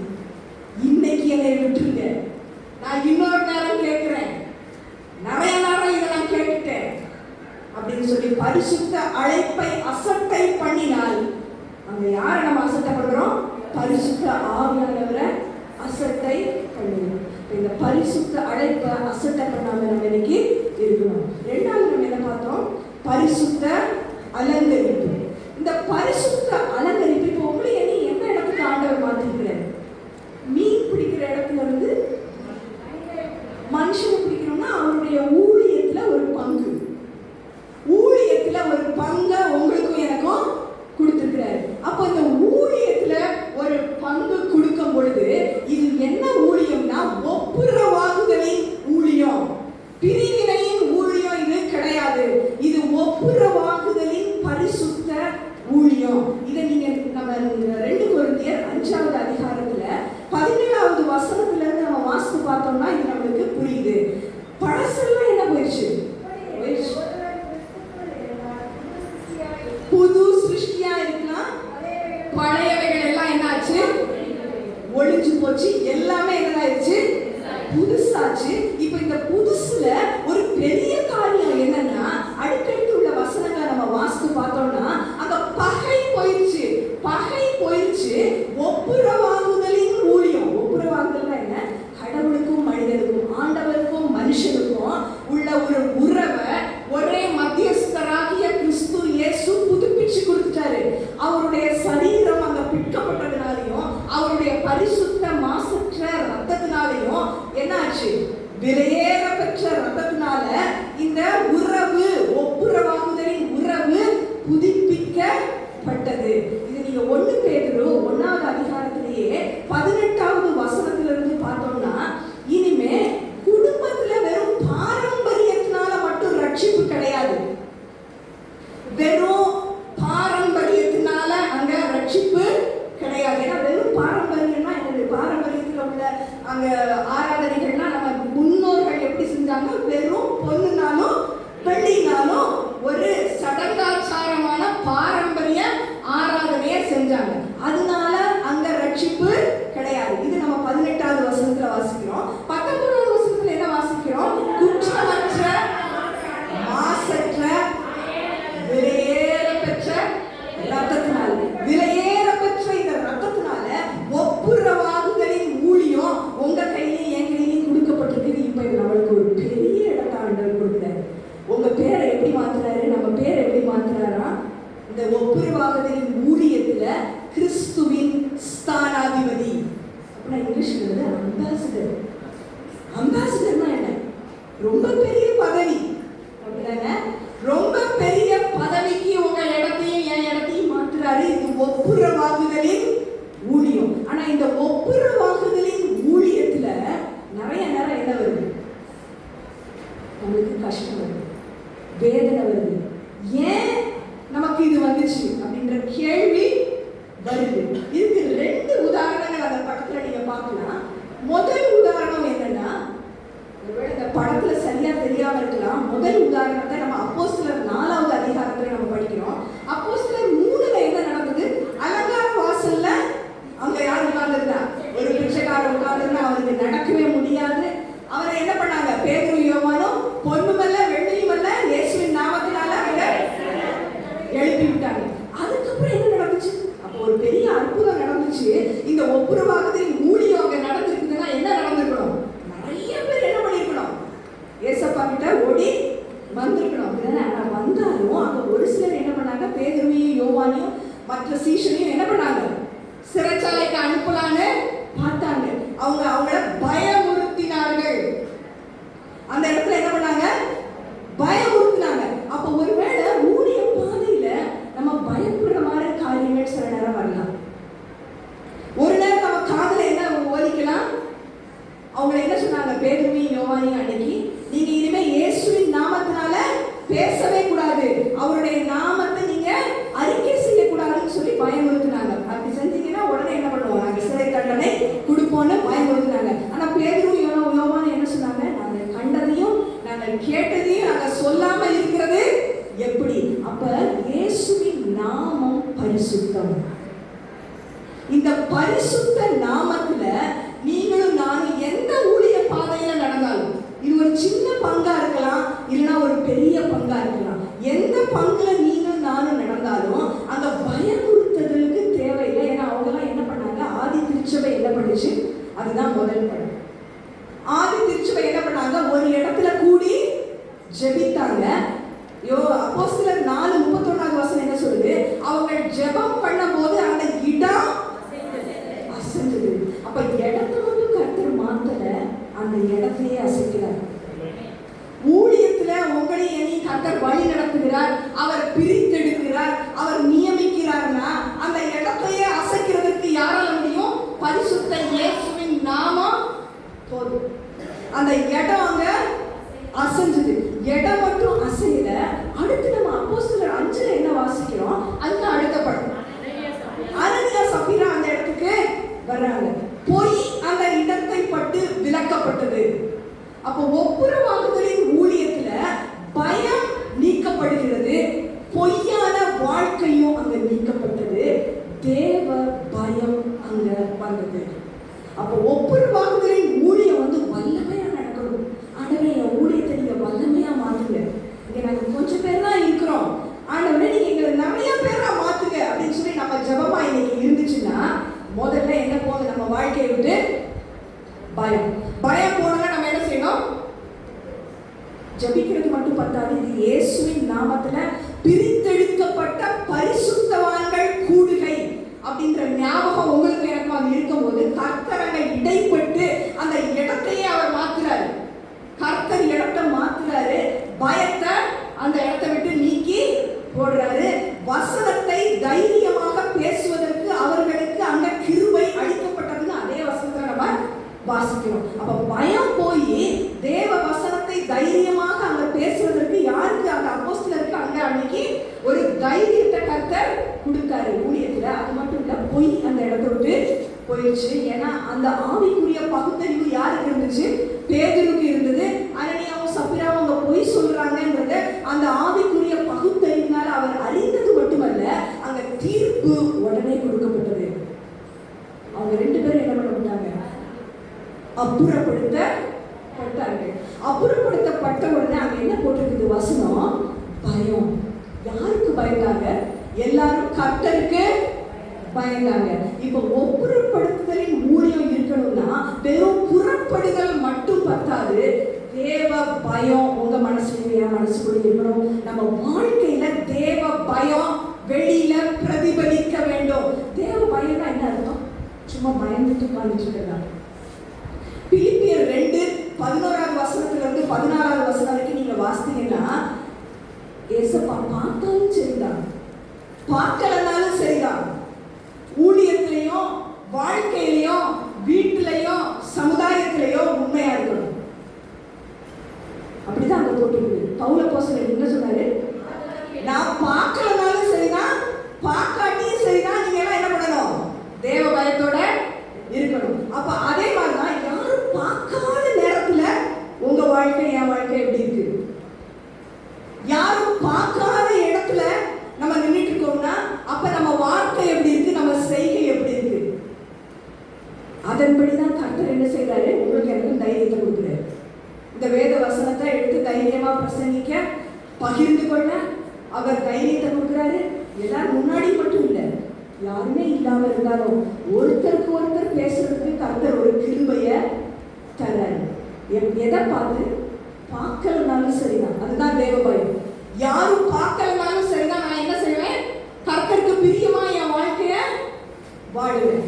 இன்னைக்கு என்னை விட்டுருங்க, நான் இன்னொரு நேரம் கேட்கிறேன், நிறைய நேரம் இதெல்லாம் கேட்டுட்டேன் அப்படின்னு சொல்லி பரிசுத்த அழைப்பை அசட்டை பண்ணினால் அங்க யாரை நம்ம அசட்டை பண்றோம்? பரிசுத்த ஆவியானவரை அசட்டை பண்ணுவோம். இந்த பரிசுத்த அழைப்பை அசட்டை பண்ணாம நம்ம இன்னைக்கு இருக்கணும். 2வது நம்ம என்ன பார்த்தோம்? பரிசுத்த அலங்கரிப்பு. இந்த பரிசுத்த அலங்கரிப்பு இப்போ உங்களை எந்த இடத்துக்கு ஆண்டவர் மாத்திருக்கிறார்? மீன் பிடிக்கிற இடத்துல இருந்து மனுஷனை பிடிக்கணும்னா அவருடைய ஊழியத்துல ஒரு பங்கு, ஊழியத்துல ஒரு பங்கை உங்களுக்கும் எனக்கும் கொடுத்திருக்கிறார். அப்போ இந்த ஊழியத்துல ஒரு பங்கு கொடுக்கும் பொழுது இது என்ன ஊழியம்னா ஒப்புரவாகுதலின் ஊழியம், பிரிவினையின் ஊழியம் இது கிடையாது. இது ஒப்புரவாகுதலின் பரிசுத்த ஊழியம். இதை நீங்க நம்ம 2 கொரிந்தியர் 5வது அதிகாரத்துல 17வது வசனத்துல இருந்து நம்ம வாசித்து பார்த்தோம்னா இது நம்மளுக்கு புரியுது. பழசெல்லாம் என்ன போயிடுச்சு? புது சிருஷ்டியா இருக்கலாம். பழையவைகள் எல்லாம் என்ன ஆச்சு? ஒளிஞ்சு போச்சு. எல்லாமே என்னதாயிடுச்சு? புதுசாச்சு. இப்ப இந்த புதுசுல ஒரு பெரிய காரியம் என்னன்னா, அடுத்தடுத்து உள்ள வசனங்களை நம்ம வாசித்து பார்த்தோம்னா அந்த பகை போயிடுச்சு. பகை போயிடுச்சு. ஒப்புரவாகுதலின் ஊழியம். ஒப்புரவாகுதல்னா என்ன? கடவுளுக்கும் மனிதனுக்கும், ஆண்டவருக்கும் மனுஷனுக்கும் உள்ள ஒரு உறவை ஒரே மத்தியஸ்தராகிய கிறிஸ்து இயேசு புதுப்பிச்சு கொடுத்துட்டாரு. அவருடைய சரீரம் அங்க பிற்கப்பட்டதுனாலையும் அவருடைய பரிசுத்த மாசற்ற ரத்தத்தினாலையும் என்னாச்சு? விலையேற பெற்ற ரத்தத்தினால இந்த உறவு, ஒப்புரவாகுதலின் உறவு புதுப்பிக்கப்பட்டது. இது நீங்க 1 பேதுரு 1வது அதிகாரத்திலேயே 18வது வசனத்திலிருந்து பார்த்தோம்னா, இனிமே குடும்பத்துல வெறும் பாரம்பரியத்தினால மட்டும் ரட்சிப்பு கிடையாது. வெறும் பாரம்பரியத்தினால அங்க ரட்சிப்பு கிடையாது. ஏன்னா வெறும் பாரம்பரியம்னா என்னது? பாரம்பரியத்தில் உள்ள அங்க ஆராதனைகள்னா நம்ம முன்னோர்கள் எப்படி செஞ்சாங்க? வெறும் பொண்ணுனாலும் வெள்ளினாலும் ஒரு சடங்காச்சாரமான பாரம்பரிய ஆராதனையை செஞ்சாங்க. அதனால அங்க ரட்சிப்பு கிடையாது. இது நம்ம 18வது வசனத்துல வாசிக்கிறோம். 19வது வசனத்துல என்ன வாசிக்கிறோம்? குற்றமற்ற மாசற்ற விலையேற பெற்ற ரத்தத்தினால, விலையேற பெற்ற இந்த ரத்தத்தினால ஒப்புரவாகுதலின் ஊழியம் இங்கிலீஷ்ல அம்பாசிடர். அம்பாசிடர்னா என்ன? ரொம்ப பெரிய பதவி. ரொம்ப பெரிய பதவிக்கு உங்க இடத்தையும் என் இடத்தையும் மாற்றுறாரு. இது ஒப்புரவாகுதலின் ஊழியம். ஆனா இந்த ஒப்புரவாகுதலின் ஊழியத்துல நிறைய நேரம் என்ன வருது? நமக்கு கஷ்டம் வருது, வேதனை வருது. ஏன் நமக்கு இது வந்துச்சு அப்படின்ற கேள்வி வருது. இதுக்கு 2 உதாரணங்கள் அந்த படத்துல நீங்க பார்க்கலாம். முதல் உதாரணம் என்னன்னா, ஒருவேளை இந்த படத்துல சரியா தெரியாம இருக்கலாம். முதல் உதாரணத்தை நம்ம அப்போஸ்தலர் 4வது அதிகாரத்துல நம்ம படிக்கிறோம். அப்போஸ்தலர் 3ல என்ன நடந்தது? அலங்கார வாசல்ல அங்க யார் உட்கார்ந்திருந்தா? ஒரு பிச்சைக்காரர் உட்கார்ந்திருந்தா. அவருக்கு நடக்கவே முடியாது. அவரை என்ன பண்ணாங்க? பேதுரு யோவானும் பொன்னுமல்ல வெள்ளியுமல்ல இயேசுவின் நாமத்தினால அவரை எழுப்பி விட்டாங்க. அதுக்கப்புறம் என்ன நடந்துச்சு? அப்போ ஒரு பெரிய அற்புதம் நடந்துச்சு. இந்த ஒப்புரவாகுதல் ஊழியம் அங்க நடந்திருக்குதுன்னா என்ன நடந்திருக்கணும்? நிறைய பேர் என்ன பண்ணிருக்கணும்? ஏசப்பா கிட்ட ஓடி வந்திருக்கணும். ஆனா வந்தாலும் அங்க ஒரு சிலர் என்ன பண்ணாங்க? பேதுருவையும் யோவானையும் மற்ற சீஷனையும் என்ன பண்ணாங்க? சிறைச்சாலைக்கு அனுப்பலான்னு பார்த்தாங்க. அவங்கள பயமுறுத்தினார்கள். அந்த இடத்துல என்ன பண்ணாங்க? பயமுறுத்தினாங்க. அப்ப ஒருவேளை ஊழிய பாதையில நம்ம பயப்படுற மாதிரி காரியங்கள் சில நேரம் வரலாம். ஒரு நேரம் நம்ம காதுல என்ன ஓதிக்கலாம்? அவங்க என்ன சொன்னாங்க? பேதுருவையும் யோவானையும் அன்னைக்கு, நீங்க இனிமே இயேசுவின் நாமத்தினால பேசவே கூடாது, அவருடைய நாமத்தை நீங்க அறிக்கை செய்யக்கூடாதுன்னு சொல்லி பயமுறுத்தினாங்க. அப்படி செஞ்சீங்கன்னா உடனே என்ன பண்ணுவோம்? நாங்க சிறை தண்டனை கொடுப்போம்னு பயமுறுத்தினாங்க. ஆனா பேதுருவும் யோவானும் என்ன சொன்னாங்க? நாங்க கண்டதையும் நாங்க கேட்டதையும் நாங்க சொல்லாம இருக்கிறது எப்படி? அப்ப இயேசுவின் நாமம் பரிசுத்தம். இந்த பரிசுத்த நாமத்துல நீங்களும் நானும் எந்த ஊழிய பாதையில நடந்தாலும், இது ஒரு சின்ன பங்கா இருக்கலாம், இல்லைன்னா ஒரு பெரிய பங்கா இருக்கலாம். எந்த பங்குல நீங்களும் நானும் நடந்தாலும் அங்க பயமுறுத்துதலுக்கு தேவையில்லை. ஏன்னா அவங்க எல்லாம் என்ன பண்ணாங்க? ஆதி திருச்சபை என்ன பண்ணுச்சு? அதுதான் முதல் படம். ஆதி திருச்சபை என்ன பண்ணாங்க? ஒரு இடத்துல கூடி ஜெபித்தாங்க. அப்போஸ்தலர் 4:31 வசனம் என்ன சொல்லுது? அவங்க ஜெபம் பண்ணும்போது அந்த இடம் அசைஞ்சது. அப்ப இடத்தை மட்டும் கர்த்தர் மாத்தல, அந்த இடத்தையே அசைக்கிறார். ஊழியத்துல உங்களை என்னை கர்த்தர் வழி நடத்துகிறார், அவர் பிரித்தெடுக்கிறார், அவர் நியமிக்கிறார்னா அந்த இடத்தையே அசைக்கிறதுக்கு யாரால முடியும்? பரிசுத்த இயேசுவின் நாமம் போதும். அந்த இடம் அங்க அசைஞ்சது. இடம் மட்டும் அசையல. அடுத்து நம்ம அப்போஸ்தலர் 5ல என்ன வாசிக்கிறோம்? அதுக்கு அடுத்த படம் அனனியா சப்பீரா அந்த இடத்துக்கு வர்றாங்க. போய் அந்த இடத்தை பட்டு விலக்கப்பட்டது. அப்போ ஒப்புரவாகுதலின் ஊழியத்துல பயம் நீக்கப்படுகிறது, பொய்யான வாழ்க்கையும் அங்க நீக்கப்பட்டது, தேவ பயம் அங்க வந்தது. அப்போ ஒப்புரவாகுதலின் ஊழியம் வல்லமையா நடக்கணும். ஆண்டவரே என் ஊழியத்தை நீங்க வல்லமையா மாத்துங்க. இங்க நாங்க கொஞ்சம் பேர் தான் இருக்கிறோம், ஆண்டவரே நீங்க எங்களை நிறைய பேரா மாத்துங்க அப்படின்னு சொல்லி நம்ம ஜெபமா இன்னைக்கு இருந்துச்சுன்னா, முதல்ல என்ன போகுது நம்ம வாழ்க்கையை விட்டு? பயம். பயம் போனா நம்ம என்ன செய்யணும்? ஜெபிக்கிறது மட்டும் பத்தாது. இது இயேசுவின் நாமத்துல பிரித்தெடுக்கப்பட்ட பரிசுத்தவான்கள் கூடுகை அப்படின்ற ஞாபகம் உங்களுக்கு எனக்கு அது இருக்கும்போது கர்த்தரங்க இடைப்பட்டு அந்த இடத்தையே அவர் மாத்துறாரு. கர்த்தர் இடத்தை மாத்துறாரு. பயத்தை அந்த இடத்தை விட்டு நீக்கி போடுறாரு. வசனத்தை தைரியமாக பேசுவதற்கு அவர்களுக்கு அங்க கிருபை அளிக்கப்பட்டதுன்னு அதே வசனத்துல நம்ம வாசிக்கிறோம். அப்ப பயம் போய் தேவ வசனத்தை தைரியமாக அங்க பேசுவதற்கு யாருக்கு? அந்த அப்போஸ்தலருக்கு அங்க அன்னைக்கு ஒரு தைரியத்தை கர்த்தர் கொடுத்தாரு ஊழியத்துல. அது மட்டும் இல்ல, பொய் அந்த இடத்தை விட்டு போயிடுச்சு. ஏன்னா அந்த ஆவிக்குரிய பகுத்தறிவு யாருக்கு இருந்துச்சு? பேதுருக்கு இருந்தது. அனனியாவும் சப்பீராவும் அங்க பொய் சொல்றாங்கன்றது அந்த ஆவிக்குரிய பகுத்தறிவினால அவர் அறிந்தது மட்டுமல்ல, அங்க தீர்ப்பு உடனே கொடுக்கப்பட்டது. அவங்க 2 பேரும் என்ன பண்ண? அப்புறப்படுத்தப்பட்டார்கள். அப்புறப்படுத்தப்பட்ட உடனே அங்க என்ன போட்டிருக்குது வசனம்? பயம். யாருக்கு பயந்தாங்க? எல்லாரும் கர்த்தருக்கு பயந்தாங்க. இப்ப ஒப்புரப்படுத்துதலின் ஊழியம் இருக்கணும்னா வெறும் புறப்படுதல் மட்டும் பத்தாது, தேவ பயம் உங்க மனசுல என் மனசுக்குள்ள இருக்கணும். நம்ம வாழ்க்கையில தேவ பயம் வெளியில பிரதிபலிக்க வேண்டும். தேவ பயம்னா என்ன அர்த்தம்? சும்மா பயந்துட்டு உட்கார்ந்துட்டு இருக்கிறதா? பிலிப்பியர் 2:11 வசனத்திலிருந்து 14 வசனம் வரைக்கும் நீங்க வாசித்தீங்கன்னா, ஏசப்பா பார்த்தாலும் சரிதான், பார்க்கலனாலும் சரிதான், ஊழியத்திலையும் வாழ்க்கையிலையும் வீட்டிலையும் சமுதாயத்திலையும் உண்மையா இருக்கணும். அப்படிதான் அங்க போட்டு பவுல் அப்போஸ்தலன் என்ன சொன்னாரு? நான் பார்க்கலனாலும் சரிதான், பார்க்காட்டியும் சரிதான், நீங்க எல்லாம் என்ன பண்ணணும்? தேவ பயத்தோட இருக்கணும். அப்ப அதே மாதிரிதான் யாரும் பார்க்காத நேரத்துல உங்க வாழ்க்கை என் வாழ்க்கை எப்படி இருக்கு? யாரும் பார்க்காத இடத்துல நம்ம நின்றுட்டு இருக்கோம்னா அப்ப நம்ம வார்த்தை எப்படி இருக்கு, நம்ம செய்கை எப்படி இருக்கு? அதன்படிதான் கர்த்தர் என்ன செய்யறாரு? உங்களுக்கு எனக்கு தைரியத்தை கொடுக்குறாரு. இந்த வேத வசனத்தை எடுத்து தைரியமா பிரசங்கிக்க, பகிர்ந்து கொள்ள அவர் தைரியத்தை கொடுக்குறாரு. எல்லாரும் முன்னாடி மட்டும் இல்லை, யாருமே இல்லாம இருந்தாலும் ஒருத்தருக்கு ஒருத்தர் பேசுறதுக்கு கர்த்தர் ஒரு கிருபைய தர்றாரு. எதை பார்த்து? பார்க்கலனாலும் சரிதான், அதுதான் தேவ பயம். யாரும் பார்க்கலனாலும் சரிதான், நான் என்ன செய்வேன்? கர்த்தருக்கு பிரியமா என் வாழ்க்கைய வாழுவேன்.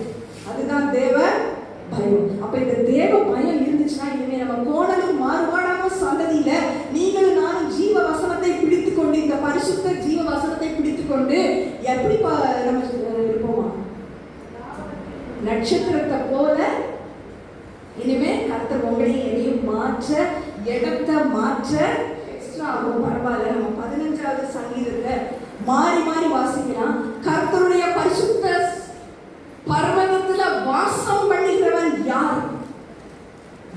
அதுதான் தேவ பயம். அப்ப இந்த தேவ பயம் இருந்துச்சுன்னா இனிமே நம்ம கோணலும் மாறுபாடான சந்ததியில நீங்களும் நானும் ஜீவ வசனத்தை பிடித்துக் கொண்டு, இந்த பரிசுத்த ஜீவ வசனத்தை பிடித்துக் கொண்டு எப்படி நம்ம இருப்போமா? நட்சத்திரத்தை போல இனிமே கர்த்தர் உங்களையும் எதையும் மாற்ற, இடத்தை மாற்ற எக்ஸ்ட்ரா ஆகும். பரவாயில்ல, நம்ம 15வது சங்கீதத்தை மாறி மாறி வாசிக்கலாம். கர்த்தருடைய பரிசுத்த பர்வதத்துல வாசம் பண்ணுகிறவன் யார்?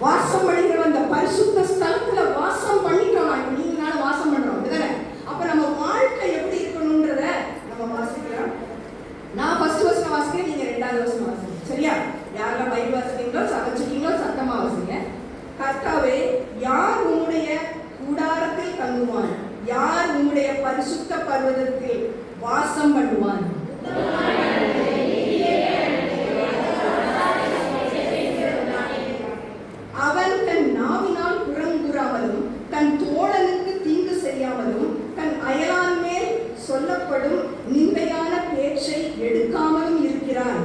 வாசம் பண்ணுகிறவன், இந்த பரிசுத்த ஸ்தலத்துல வாசம் பண்ணிட்டோம். இப்ப நீங்க நானும் வாசம் பண்றோம், அப்படிதானே? அப்ப நம்ம வாழ்க்கை எப்படி இருக்கணும்ன்றத நம்ம வாசிக்கலாம். நான் ஃபர்ஸ்ட் வசனம் வாசிக்கிறேன், நீங்க 2வது வசனம் வாசிங்க. சரியா? யாரெல்லாம் பைபிள் வாசிக்கிறீங்களோ, சமைச்சிட்டீங்களோ சத்தமா வாசிங்க. கர்த்தாவே, யார் உம்முடைய கூடாரத்தில் தங்குவான்? யார் உம்முடைய பரிசுத்த பர்வதத்தில் வாசம் பண்ணுவான்? அவன் தன் நாவினால் புறங்கூறாமலும், தன் தோழனுக்கு தீங்கு செய்யாமலும், தன் அயலான் மேல் சொல்லப்படும் நிந்தையான பேச்சை எடுக்காமலும் இருக்கிறான்.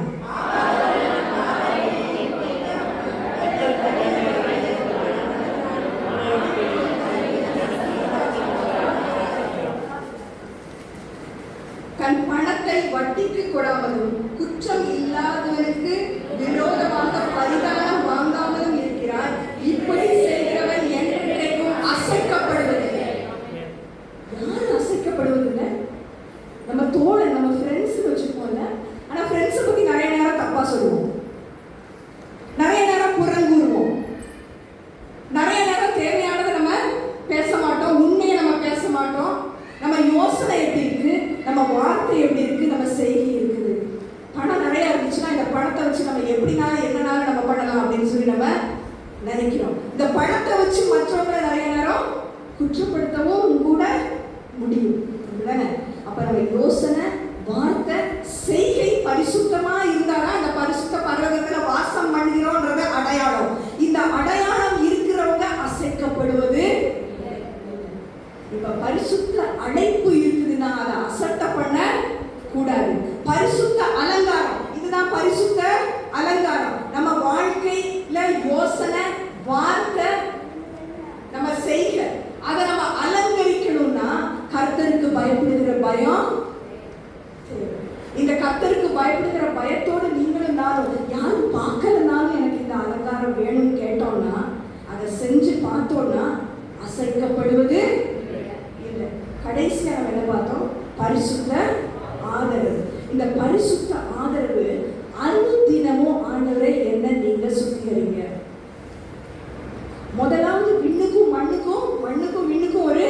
தன் பணத்தை வட்டிக்கு கொடாமலும், குற்றம் இல்லாதவனுக்கு விரோதமாக பரிதானம் வாங்காமலும் இருக்கிறார். இப்படி செய்கிறவன் என்றைக்கும் அசைக்கப்படுவதில்லை. யாரும் அசைக்கப்படுவதில்லை? நம்ம தோழன், நம்ம ஃப்ரெண்ட்ஸ் வச்சுப்போம்ல. ஆனா ஃப்ரெண்ட்ஸை பத்தி நிறைய நேரம் தப்பா சொல்லுவோம், நிறைய நேரம் புறங்கூறுவோம், நிறைய நேரம் தேவையானதை நம்ம பேச மாட்டோம், உண்மையை நம்ம பேச மாட்டோம். நம்ம யோசனை எப்படி இருக்கு, நம்ம வார்த்தை எப்படி இருக்கு, நம்ம செய்கை இருக்குது. பணம் நிறைய இருந்துச்சுன்னா இந்த பணத்தை வச்சு நம்ம எப்படினாலும் என்னனாலும் நம்ம பண்ணலாம் அப்படின்னு சொல்லி நம்ம நினைக்கிறோம். இந்த பணத்தை வச்சு மற்றவங்களை நிறைய நேரம் குற்றப்படுத்தவும் கூட முடியும், அப்படிதானே? அப்ப நம்ம யோசனை, வார்த்தை, செய்கை பரிசுத்தமா இருந்தாதான் இந்த பரிசுத்த பர்வதத்துல வாசம் பண்ணுகிறோம்ன்றது அடையாளம். இந்த அடையாளம் இருக்கிறவங்க அசைக்கப்படுவது. இப்ப பரிசுத்த அழைப்பு இருக்குதுன்னா அதை அசட்ட பண்ண கூடாது. பரிசுத்த அலங்காரம், இதுதான் பரிசுத்த அலங்காரம். நம்ம வாழ்க்கையில யோசனை, வார்த்தை, நம்ம செய்க, அதை நம்ம அலங்கரிக்கணும்னா கர்த்தருக்கு பயப்படுகிற பயம். இந்த கர்த்தருக்கு பயப்படுகிற பயத்தோடு நீங்களும் நானும், யாரும் பார்க்கலனாலும் எனக்கு இந்த அலங்காரம் வேணும்னு கேட்டோம்னா, அதை செஞ்சு பார்த்தோம்னா அசைக்கப்படுவது இல்லை. கடைசியா நம்ம என்ன பார்த்தோம்? பரிசுத்த ஆதரவு. இந்த பரிசுத்த ஆதரவு அனுதினமும் ஆண்டவரே என்ன நீங்க சுத்திகரிங்க. முதலாவது விண்ணுக்கும் மண்ணுக்கும், மண்ணுக்கும் விண்ணுக்கும் ஒரு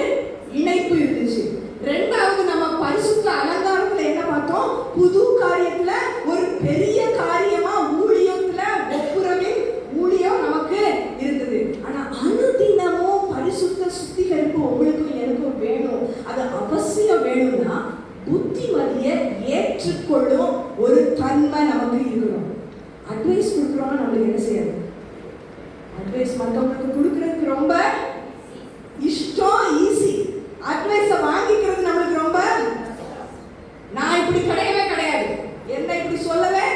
இணைப்பு இருந்துச்சு. ரெண்டாவது நம்ம பரிசுத்த அலங்காரத்துல என்ன பார்த்தோம்? புது காரியத்துல ஒரு பெரிய காரியமா ஊழியத்துல ஒப்புரவின் ஊழியம் நமக்கு இருந்தது. ஆனா அனுதினமும் பரிசுத்த சுத்திகரிப்பு உங்களுக்கும் எனக்கும் வேணும். அது அவசியம். வேணும்னா புத்திமதியை ஏற்றுக்கொள்ளும் ஒரு தன்மை நமக்கு இருக்கணும். அட்வைஸ் கொடுக்குறோம்னா நம்மளுக்கு என்ன செய்யணும்? அட்வைஸ் மற்றவங்களுக்கு கொடுக்கறதுக்கு ரொம்ப இஷ்டம், ஈஸி. அட்வைஸை வாங்கிக்கிறது நம்மளுக்கு ரொம்ப, நான் இப்படி கிடையவே கிடையாது, என்ன இப்படி சொல்லவே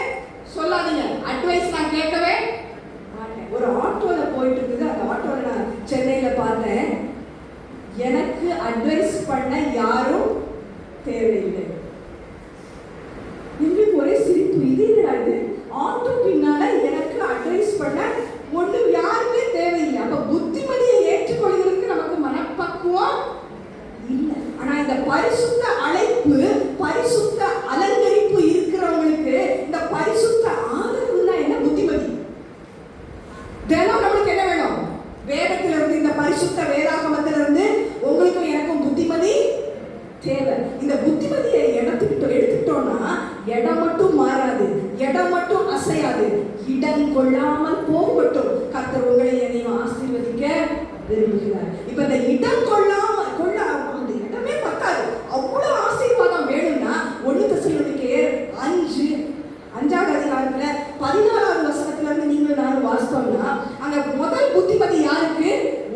சொல்லாதீங்க, அட்வைஸ் நான் கேட்கவே மாட்டேன். ஒரு ஆட்டோ பண்ண யாரும் தேவையில்லை. எங்களுக்கு ஒரே சிரிப்பு. இது கிடையாது, ஆட்டோ பின்னால எனக்கு அட்வைஸ் பண்ண ஒண்ணு யாருமே தேவையில்லை. அப்ப புத்திமதியை ஏற்றுக்கொள்வதற்கு நமக்கு மனப்பக்குவம் இல்லை. ஆனா இந்த பரிசுத்த அழைப்பு, பரிசுத்த அலங்கரிப்பு இருக்கிறவங்களுக்கு இந்த பரிசுத்த ஆதரவுனா என்ன? புத்திமதி. தினம் நம்மளுக்கு என்ன வேணும்? வேதத்துல இருந்து, இந்த பரிசுத்த வேதாகமத்துல இருந்து உங்களுக்கும் எனக்கும் புத்திமதி தேவை. இந்த புத்திமதியை எடுத்துக்கிட்டோம்னா இடம் மட்டும் மாறாது, இடம் மட்டும் அசையாது, இடம் கொள்ளாமல் போகட்டும். கர்த்தர் உங்களை என்னையும் ஆசீர்வதிக்க விரும்புகிறார். இப்ப இந்த இடம் கொள்ளாம அந்த இடமே பத்தாது, அவ்வளவு ஆசீர்வாதம் வேணும்னா 1 தெசலோனிக்கேயர் 5வது அதிகாரத்துல 14வது வசனத்துல இருந்து நீங்க நானும் வாசித்தோம்னா அங்க முதல் புத்திமதி யாருக்கு?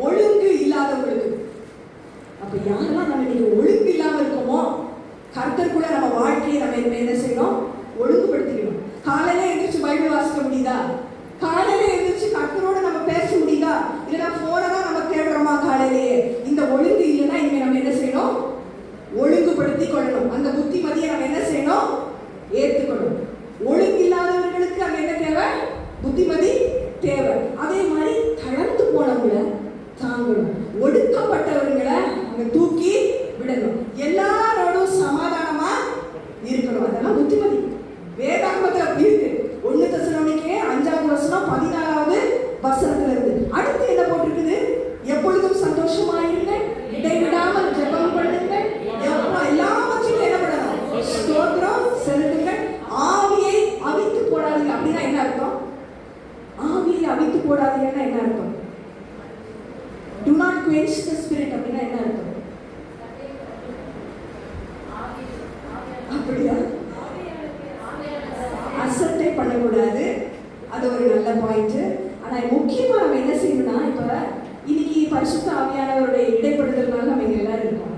ஒழுங்கு இல்லாதவங்களுக்கு. அப்ப யாரெல்லாம் நம்ம நீங்க ஒழுங்கு இல்லாம இருக்கோமோ, கர்த்தருக்குள்ள நம்ம வாழ்க்கையை நம்ம என்ன செய்யணும்? ஒழுங்குபடுத்திக்கணும். காலையில எழுந்திரிச்சு பைபிள் வாசிக்க முடியுதா? காலையில எழுந்திரிச்சு கர்த்தரோட நம்ம பேச முடியுதா? இல்லைன்னா போனை தான் நம்ம தேடுறோமா? காலையிலேயே இந்த ஒழுங்கு இல்லைன்னா இனிமே நம்ம என்ன செய்யணும்? ஒழுங்குபடுத்தி கொள்ளணும். அந்த புத்திமதியை நம்ம என்ன செய்யணும்? ஏற்றுக்கணும். ஒழுங்கு இல்லாதவர்களுக்கு அங்க என்ன தேவை? புத்திமதி தேவை. அதே மாதிரி தளர்ந்து போனவங்களை தாங்கணும், ஒடுக்கப்பட்டவர்களை அங்க தூக்கி விடணும், எல்லாரோடும் சமாதானமா இருக்கணும். அதெல்லாம் புத்திமதி. வேதாகமத்துல அப்படி இருக்கு. 1 தெசலோனிக்கேயர் 5வது வசனம் 14வது வசனத்துல இருந்து. அடுத்து என்ன போட்டிருக்குது? எப்பொழுதும் சந்தோஷமாயிருங்க, இடைவிடாமல் ஜெபம் பண்ணுங்க, எல்லாவற்றையும் என்ன பண்ணணும்? ஸ்தோத்திரம் செலுத்துங்க, ஆவியை அவித்து போடாதீங்க. அப்படின்னா என்ன அர்த்தம்? ஆவியை அவித்து போடாதீங்கன்னா என்ன அர்த்தம்? Do not quench the spirit அப்படின்னா என்ன அர்த்தம்? அப்படியா? அசட்டை பண்ணக்கூடாது. அது ஒரு நல்ல பாயிண்ட். ஆனா முக்கியமா நம்ம என்ன செய்யணும்னா, இப்ப இன்னைக்கு பரிசுத்த ஆவியானவருடைய இடைப்படுதல்னால நம்ம இங்க எல்லாரும் இருக்கோம்.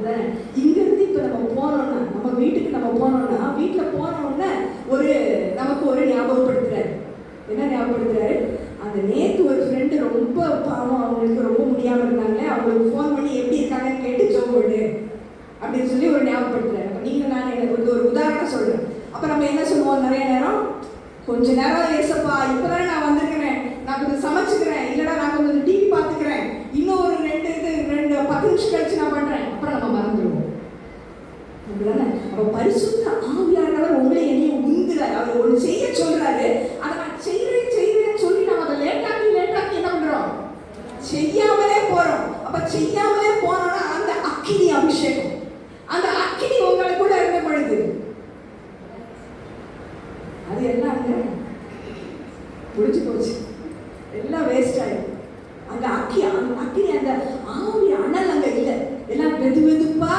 இங்க இருந்து இப்ப நம்ம போனோம்னா, நம்ம வீட்டுக்கு நம்ம போனோம்னா, வீட்டுல போனோம்னா நமக்கு ஒரு ஞாபகப்படுத்துறாரு. என்ன ஞாபகப்படுத்துறாரு? அந்த நேற்று ஒரு ஃப்ரெண்டு ரொம்ப பாவம், அவங்களுக்கு ரொம்ப முடியாம இருந்தாங்க, அவங்களுக்கு ஃபோன் பண்ணி எப்படி இருக்காங்கன்னு கேட்டு ஜோபோடு அப்படின்னு சொல்லி ஒரு ஞாபகப்படுத்துறாரு. அப்ப நீங்க நான் எனக்கு ஒரு உதாரணம் சொல்றேன். அப்ப நம்ம என்ன சொல்லுவோம்? நிறைய நேரம் கொஞ்ச நேரம் ஏசப்பா இப்பதானே நான் வந்திருக்கிறேன், நான் கொஞ்சம் சமைச்சுக்கிறேன், இல்லைன்னா நான் கொஞ்சம் டிவி பார்த்துக்கிறேன், இன்னும் ஒரு 10 நிமிஷம் கழிச்சு நான் பண்றேன், அப்புறம் நம்ம மறந்துடுவோம். அப்ப பரிசுத்த ஆவியானவர் உங்களை என்னையும் உந்துறாரு. அவர் ஒன்று செய்ய சொல்றாரு, அதை நான் செய்யறேன்னு சொல்லி நம்ம அதை லேட்டாக்கி என்ன பண்றோம்? செய்யாமலே போறோம். அப்ப செய்யாமலே போனோம்னா அந்த அக்கினி அபிஷேகம், அந்த அக்கினி உங்களுக்குள்ள இருந்த பொழுது அது எல்லாம் முடிச்சு போச்சு, எல்லாம் வேஸ்ட் ஆயிடும். அந்த அக்கினி அந்த ஆவி அனல் அங்க இல்லை, எல்லாம் வெதுவெதுப்பா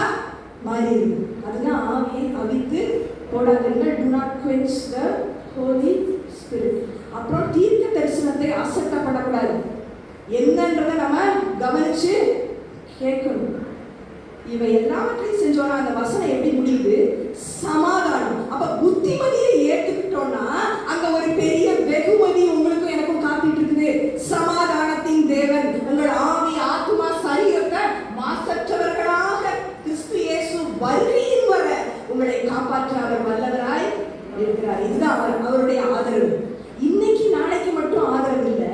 மாறி இருக்கு. அதுதான் ஆவியை அவித்து போடாதீர்கள். Do not quench the Holy Spirit. அப்புறம் தீர்க்க தரிசனத்தை அசட்டப்படக்கூடாது. என்னன்றதை நம்ம கவனிச்சு கேட்கணும். இவை எல்லாவற்றையும் செஞ்சோம்னா அந்த வசனம் எப்படி முடியுது? சமாதானம். அப்ப புத்திமதியை ஏற்றுக்கிட்டோம்னா அங்க ஒரு பெரிய வெகுமதி உங்களுக்கும் எனக்கும் காத்துட்டு இருக்குது. சமாதானத்தின் தேவன் உங்கள் ஆவி, ஆத்மா, சரீரத்தை மாசற்றவர்களாக கிறிஸ்து இயேசு வருகையின் வர உங்களை காப்பாற்ற அவர் வல்லவராய் இருக்கிறார். இதுதான் அவருடைய ஆதரவு. இன்னைக்கு நாளைக்கு மட்டும் ஆதரவு இல்லை,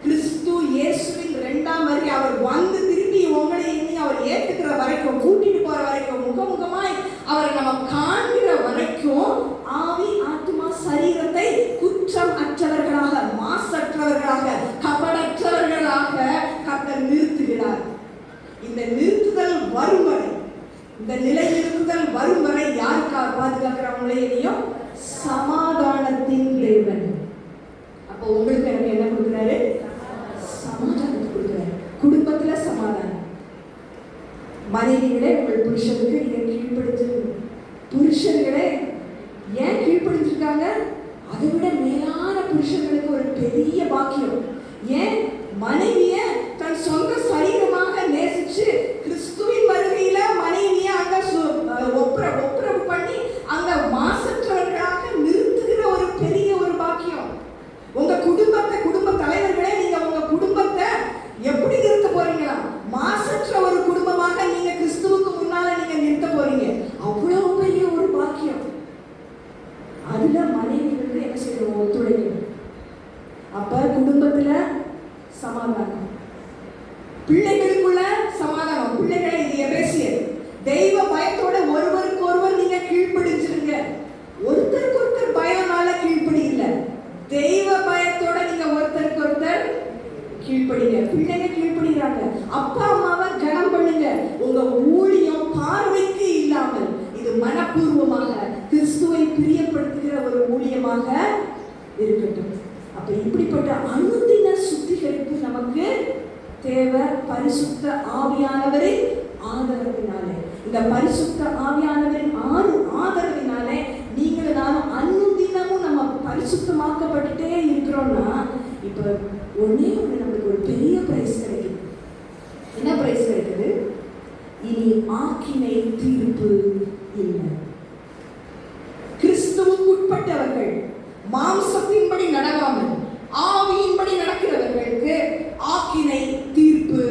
கிறிஸ்து இயேசுவின் 2ஆம் வருகை அவர் வந்து திருப்பி உங்களை எண்ணி அவர் ஏற்றுக்கிற வரைக்கும், கூட்டிட்டு போற வரைக்கும், முகமுகமாய் அவரை நம்ம காண்கிற வரைக்கும் ஆவி, ஆத்மா, சரீரத்தை சமாதானம். பிள்ளைகளுக்குள்ள சமாதானம். பிள்ளைகளை இது எபேசியர். தெய்வ பயத்தோட ஒருவருக்கு ஒருவர் நீங்க கீழ்ப்படிஞ்சிருங்க. ஒருத்தருக்கு ஒருத்தர் பயம்னால கீழ்ப்படி இல்ல, தெய்வ பயத்தோட நீங்க ஒருத்தருக்கு ஒருத்தர் கீழ்ப்படிங்க. பிள்ளைங்க கீழ்ப்படிறாங்க, அப்பா அம்மாவை கனம் பண்ணுங்க. உங்க ஊழியம் பார்வைக்கு இல்லாமல் இது மனப்பூர்வமாக கிறிஸ்துவை பிரியப்படுத்துகிற ஒரு ஊழியமாக இருக்கட்டும். அப்ப இப்படிப்பட்ட அனுதின சுத்திகரிப்பு நமக்கு தேவை. பரிசுத்த ஆவியானவரின் ஆதரவினாலே, இந்த பரிசுத்த ஆவியானவரின் ஆதரவினாலே நீங்கள் நானும் அனுதினமும் நம்ம பரிசுத்தமாக்கப்பட்டுட்டே இருக்கிறோம்னா, இப்ப ஒண்ணு நம்மளுக்கு ஒரு பெரிய பிரைஸ் கிடைக்குது. என்ன பிரைஸ் கிடைக்குது? இனி ஆக்கினை தீர்ப்பு இல்லை. கிறிஸ்துவுக்கு உட்பட்டவர்கள் மாம்சத்தின்படி நடவாமல் ஆவியின்படி நடக்கிறவர்களுக்கு ஆக்கினை தீர்ப்பு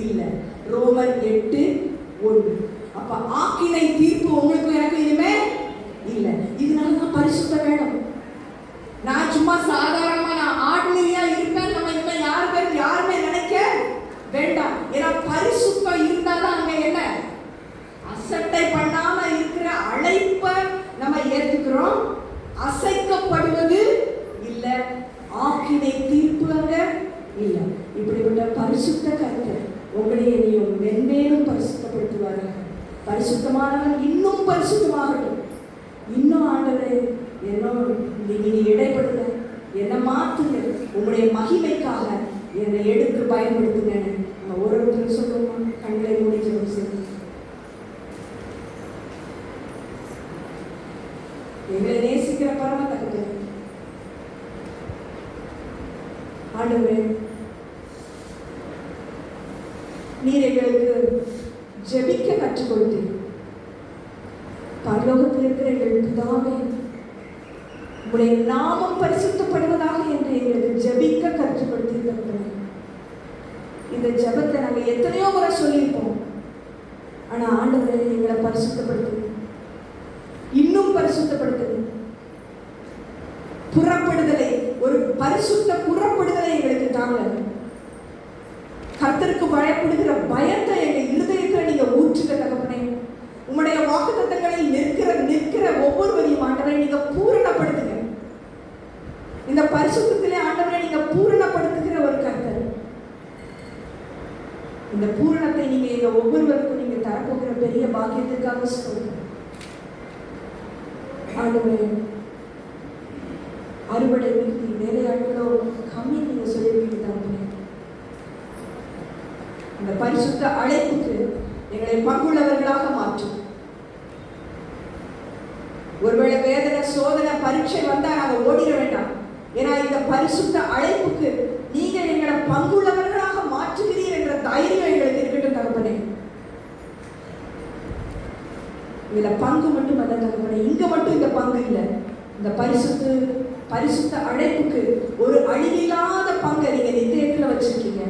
இல்லை. ரோமர் 8:1. அப்ப ஆக்கினை தீர்ப்பு உங்களுக்கு எனக்கு இனிமே இல்லை. இதனாலதான் பரிசுத்தம் வேணும். நான் சும்மா சாதாரணமா நான் ஆர்டினரியா இருப்பேன் நம்ம இனிமே யாருமே நினைக்க வேண்டாம். ஏன்னா பரிசுத்தம் இருந்தாதான் அங்க என்ன அசட்டை பண்ணாம இருக்கிற அழைப்பை நம்ம ஏத்துக்கிறோம். அசைக்கப்படுவது இல்ல, ஆக்கினை தீர்ப்பு அங்க இல்ல. இப்படிப்பட்ட பரிசுத்த கர்த்தர் உங்களை என்னையும் மென்மேலும் பரிசுத்தப்படுத்துவார்கள். பரிசுத்தமானவன் இன்னும் பரிசுத்தமாகட்டும். இன்னும் ஆண்டவரே நீங்க இடைப்படுங்க, என்னை மாத்துங்க, உங்களுடைய மகிமைக்காக என்னை எடுத்து பயன்படுத்துங்க. நம்ம ஒருத்தர் சொல்லுவோம். கண்களை மூடி ஜெபம் செய்வோம். எங்களை நேசிக்கிற பரம தகப்பனே, ஆண்டவரே நீர் எங்களுக்கு ஜெபிக்க கற்றுக் கொடுத்தீர். பரலோகத்தில் இருக்கிற எங்கள் பிதாவே, உங்களுடைய நாமம் பரிசுத்தப்படுவதாக என்று எங்களுக்கு ஜெபிக்க கற்றுக் கொடுத்தீர். இந்த ஜெபத்தை நாங்கள் எத்தனையோ முறை சொல்லியிருப்போம். ஆனா ஆண்டவரே எங்களை பரிசுத்தப்படுத்து, இன்னும் பரிசுத்தப்படுத்துது. புறப்படுதலை, ஒரு பரிசுத்த புறப்படுதலை எங்களுக்கு தாங்க. கர்த்தருக்கு பயப்படுகிற பயத்தை எங்கள் இருதயத்தில் நீங்க ஊற்றுக தகப்பனே. உங்களுடைய வாக்குத்தத்தங்களில் நிற்கிற ஒவ்வொருவரையும் ஆண்டவரை நீங்க பூரணப்படுத்துங்க. இந்த பரிசுத்தத்திலே ஆண்டவரை நீங்க பூரணப்படுத்துகிற ஒரு கர்த்தர். இந்த பூரணத்தை நீங்க எங்க ஒவ்வொருவருக்கும் நீங்க தரப்போகிற பெரிய பாக்கியத்திற்காக சொல்லுங்க ஆண்டவரே. அறுவடை மிகுதி, வேலையாட்களோ கம்மி நீங்க சொல்லியிருக்கீங்க தகப்பனே. இந்த பரிசுத்த அழைப்புக்கு எங்களை பங்குள்ளவர்களாக மாற்றும். ஒருவேளை வேதனை, சோதனை, பரீட்சை வந்தா நாங்க ஓடிட வேண்டாம். ஏன்னா இந்த பரிசுத்த அழைப்புக்கு நீங்க எங்களை பங்குள்ளவர்களாக மாற்றுகிறீர் என்ற தைரியம் எங்களுக்கு இருக்கட்டும் தகப்பனே. இதுல பங்கு மட்டும் அல்ல தகப்பனே, இங்க மட்டும் இந்த பங்கு இல்லை. இந்த பரிசுத்த அழைப்புக்கு ஒரு அழிவில்லாத பங்கை நீங்க நித்தியத்துல வச்சிருக்கீங்க.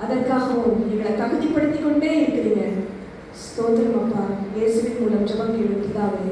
அதற்காகவும் எங்களை தகுதிப்படுத்திக் கொண்டே இருக்கிறீங்க. ஸ்தோத்திரம் அப்பா. இயேசுவின் மூலம் ஜெபம் கேளும் பிதாவே.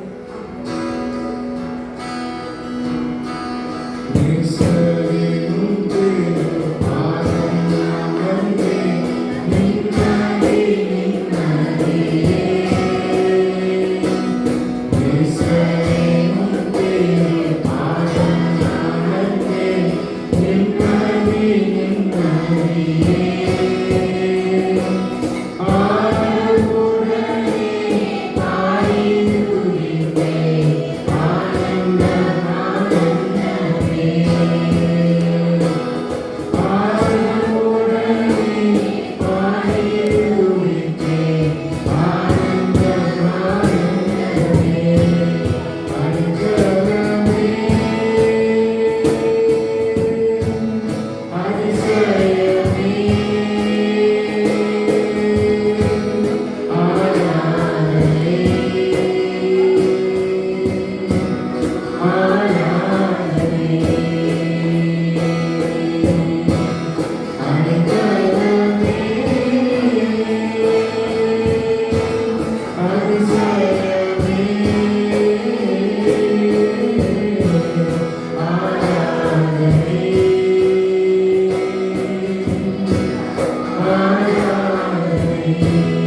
ஆமென்.